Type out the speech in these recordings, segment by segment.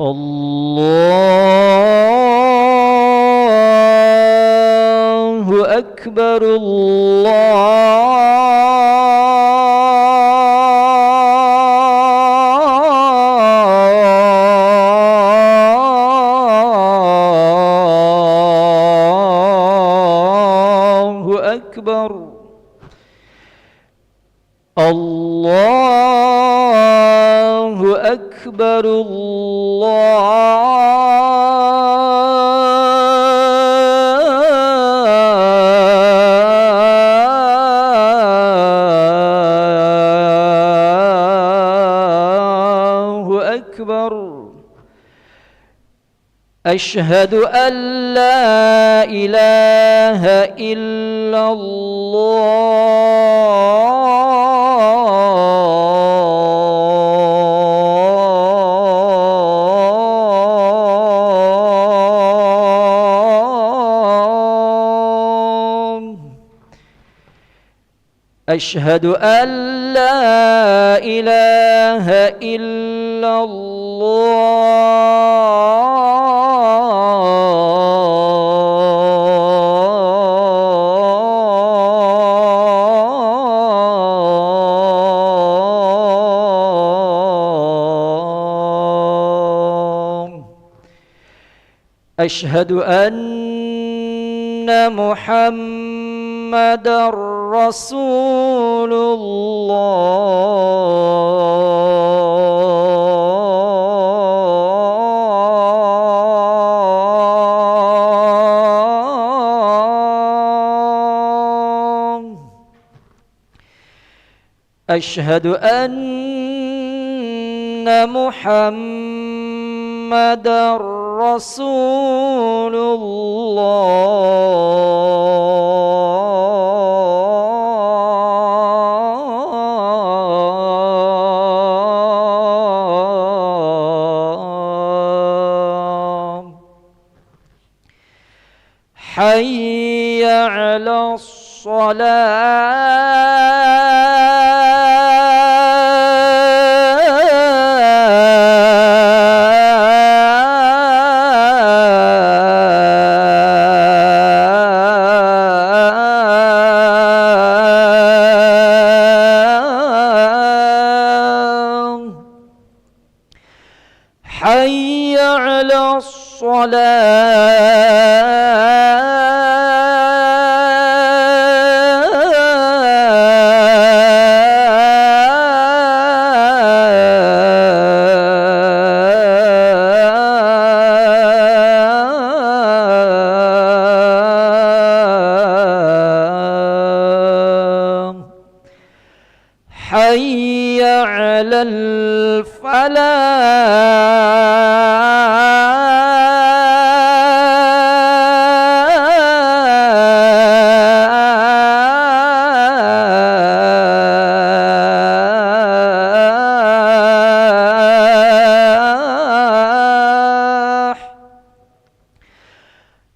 Allahu Akbar. Allahu Akbar. Allahu Akbar. Allahu Akbar. Asyhadu an la ilaha illallah. Asyhadu an la ilaha illallah. Asyhadu anna Muhammadar Rasulullah. Asyhadu anna Muhammadar Rasulullah. Hayya 'alas Hayya 'alas Hayya 'alal falah.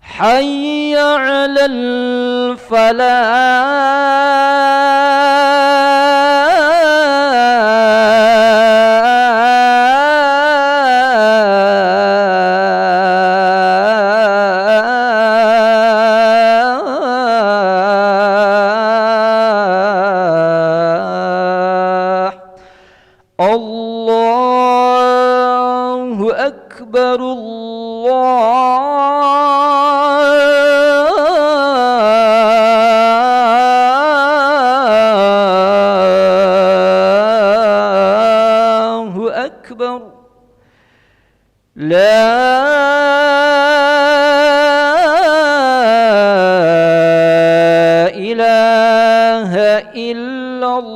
Hayya 'alal falah. Allahu Akbar. Allahu Akbar. La ilaha illallah.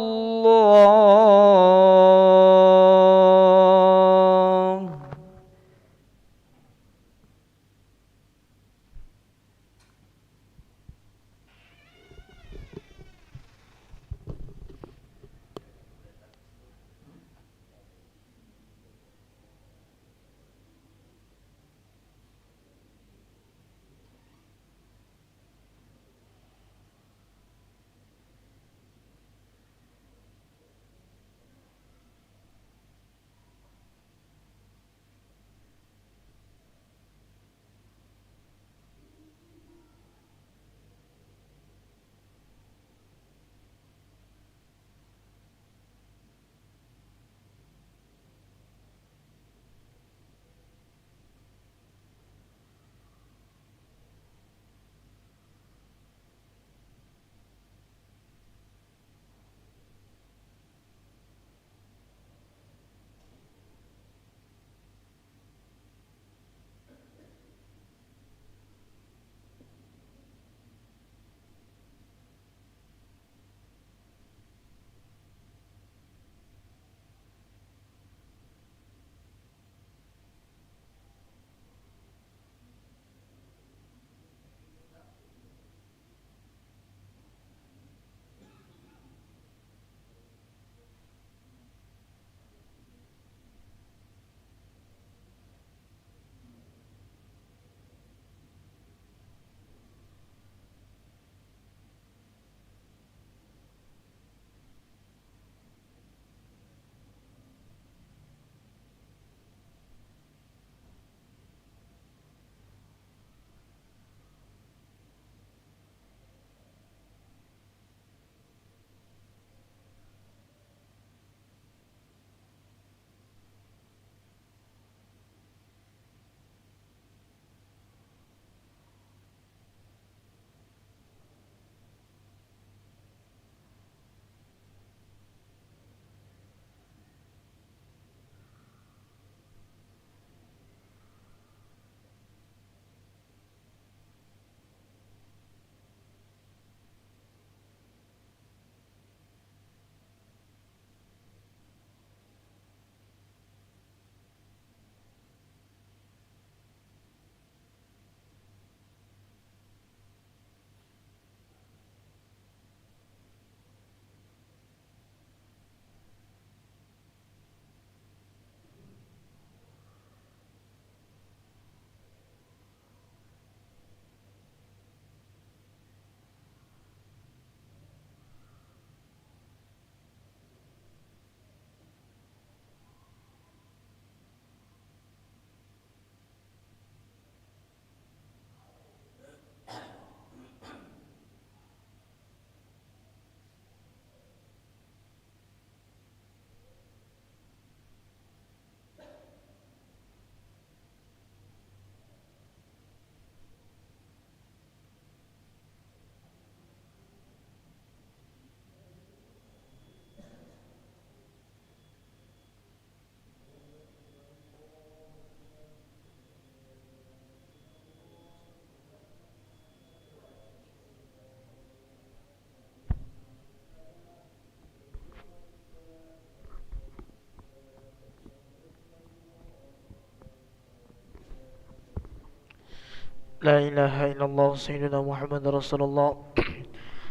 لا إله إلا الله سيدنا محمد رسول الله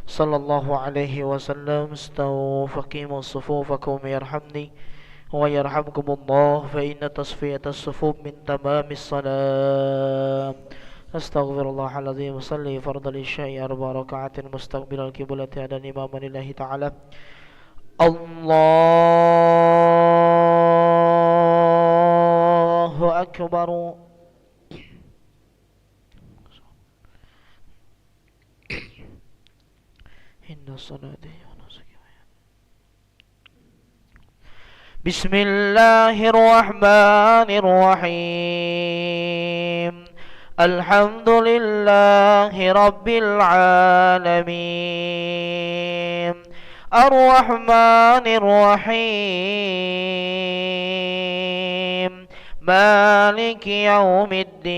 صلى الله عليه وسلم. استووا فقيموا صفوفكم يرحمني ويرحمكم الله، فإن تصفية الصفوف من تمام الصلاة. أستغفر الله العظيم. وصلي فرض العشاء 4 ركعات مستقبل القبلة على الإمام لله تعالى. الله أكبر. إن الصلاة بسم الله الرحمن الرحيم. الحمد لله رب العالمين، الرحمن الرحيم، مالك يوم الدين.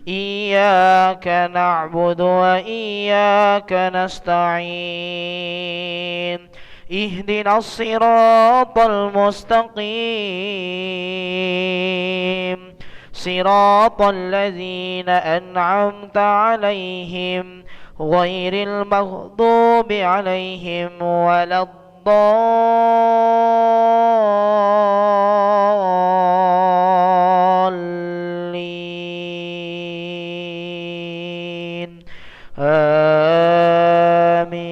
إياك نعبد وإياك نستعين. اهدنا الصراط المستقيم، صراط الذين أنعمت عليهم غير المغضوب عليهم ولا الضالين. آمين.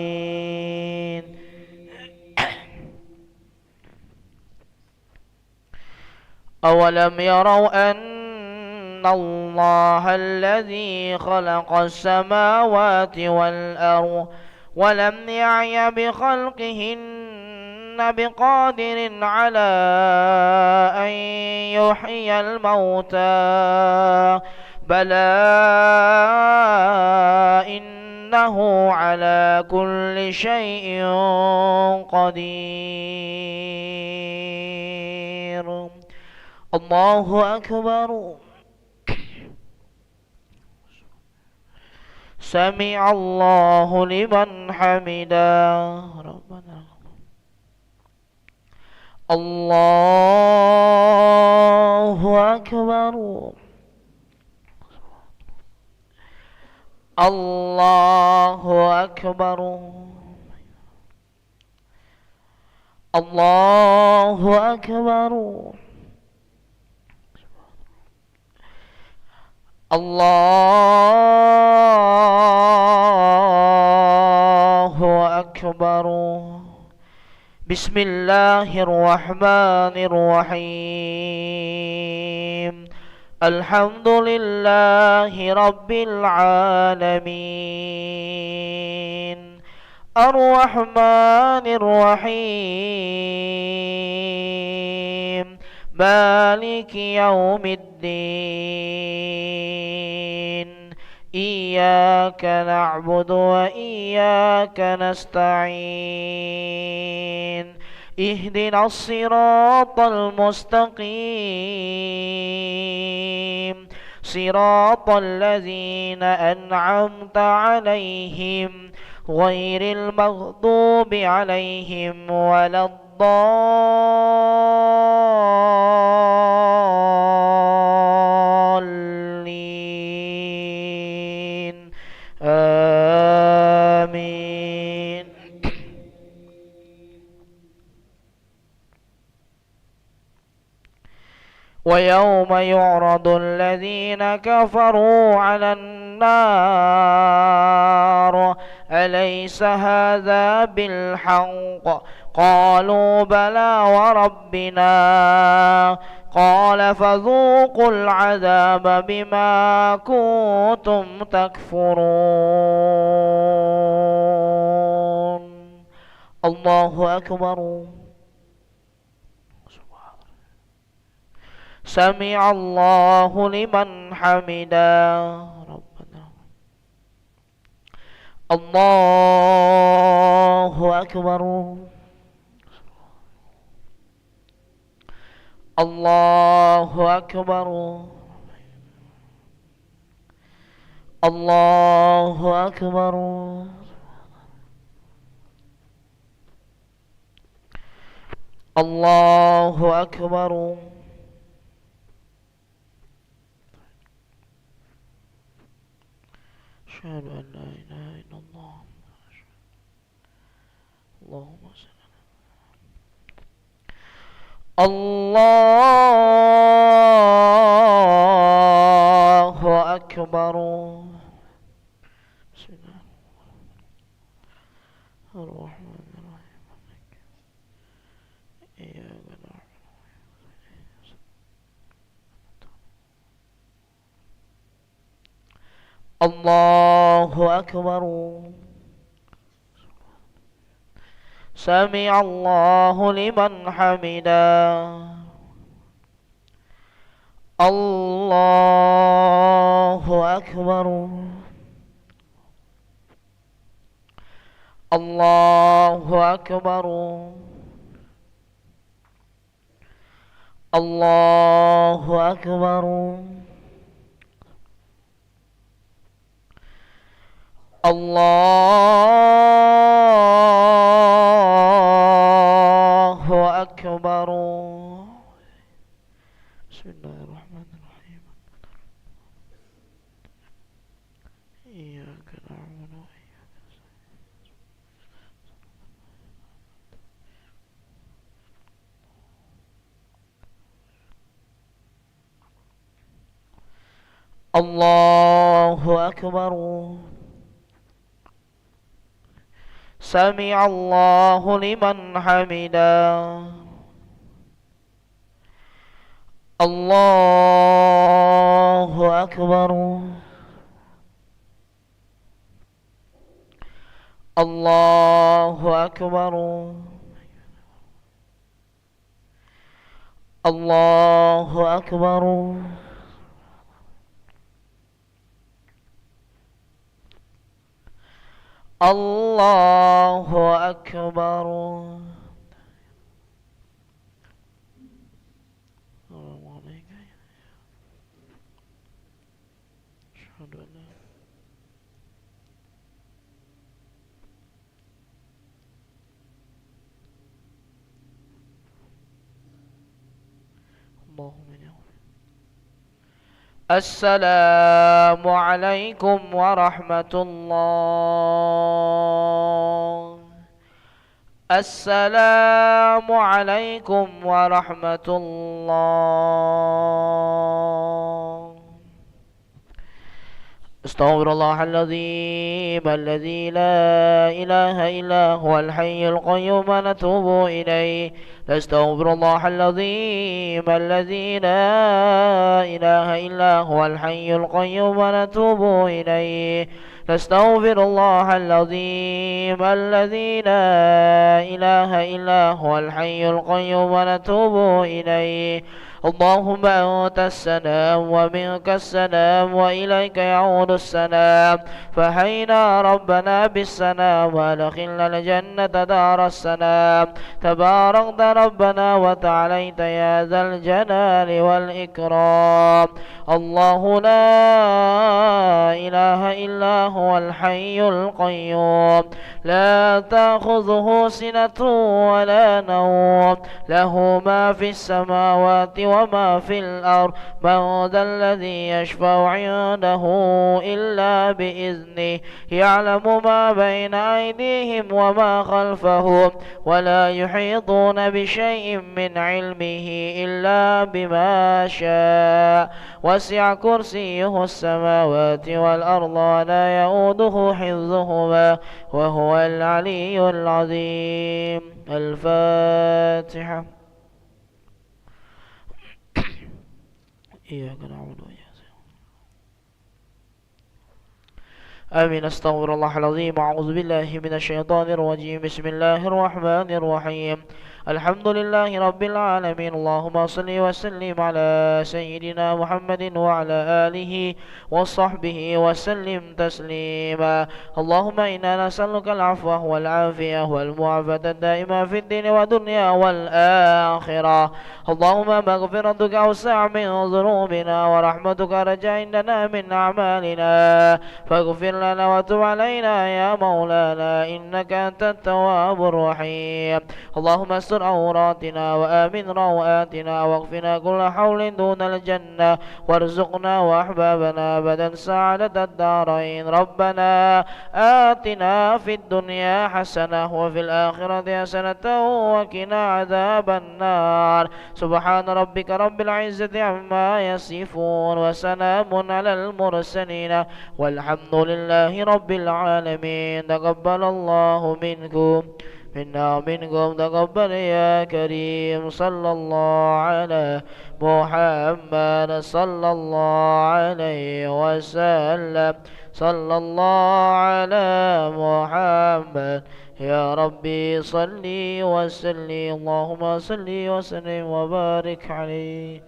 أولم يروا أن الله الذي خلق السماوات والأرض ولم يعي بخلقهن بقادر على أن يحيي الموتى، بلى إنه على كل شيء قدير. الله أكبر. سمع الله لمن حمده. ربنا الله أكبر. الله أكبر. الله أكبر. الله أكبر. بسم الله الرحمن الرحيم. الحمد لله رب العالمين، الرحمن الرحيم، مالك يوم الدين. إياك نعبد وإياك نستعين. اهدنا الصراط المستقيم، صراط الذين أنعمت عليهم غير المغضوب عليهم ولا الضالين. آمين. ويوم يعرض الذين كفروا على النار أليس هذا بالحق؟ قالوا بلى وربنا. قال فذوقوا العذاب بما كنتم تكفرون. الله أكبر. سمع الله لمن حمده. ربنا الله أكبر. الله أكبر. الله أكبر. الله أكبر. أشهد أن لا إله إلا الله. اللهم صل. الله أكبر. بسم الله الرحمن الرحيم. إياك نعبد. الله أكبر. سمع الله لمن حمده. الله أكبر. الله أكبر. الله أكبر. الله أكبر. بسم الله الرحمن الرحيم. إياك نعبد وإياك نستعين. الله أكبر. سمع الله لمن حمده. الله أكبر. الله أكبر. الله أكبر. الله أكبر. السلام عليكم ورحمة الله. السلام عليكم ورحمة الله. استغفر الله العظيم الذي لا إله إلا هو الحي القيوم نتوب إليه. نستغفر الله العظيم الذي لا إله إلا هو الحي القيوم نتوب إليه. نستغفر الله العظيم الذي لا إله إلا هو الحي القيوم نتوب إليه. اللهم أنت السلام ومنك السلام وإليك يعود السلام. فحينا ربنا بالسلام وادخلنا الجنة دار السلام. تباركت ربنا وتعاليت يا ذا الجلال والإكرام. الله لا إله إلا هو الحي القيوم لا تأخذه سنة ولا نوم. له ما في السماوات وما في الأرض. من ذا الذي يشفع عنده إلا بإذنه. يعلم ما بين أيديهم وما خلفهم ولا يحيطون بشيء من علمه إلا بما شاء. وسع كرسيه السماوات والأرض ولا يؤوده حفظهما وهو العلي العظيم. الفاتحة. إياك نعبد وإياك آمين. استغفر الله العظيم. أعوذ بالله من الشيطان الرجيم. بسم الله الرحمن الرحيم. الحمد لله رب العالمين. اللهم صل وسلم على سيدنا محمد وعلى آله وصحبه وسلم تسليما. اللهم إنا نسألك العفو والعافية والمعافاة الدائمة في الدين والدنيا والآخرة. اللهم مغفرتك أوسع من ذنوبنا ورحمتك أرجى عندنا من أعمالنا. فاغفر لنا وتب علينا يا مولانا إنك أنت التواب الرحيم. اللهم استر واستر عوراتنا وآمن روآتنا واغفنا كل حول دون الجنة وارزقنا وأحبابنا أبدا سعادة الدارين. ربنا آتنا في الدنيا حسنة وفي الآخرة حسنة وقنا عذاب النار. سبحان ربك رب العزة عما يصفون وسلام على المرسلين والحمد لله رب العالمين. تقبل الله منكم منا ومنكم تقبل يا كريم. صلى الله على محمد صلى الله عليه وسلم. صلى الله على محمد يا ربي صلي وسلم. اللهم صلي وسلم وبارك عليه.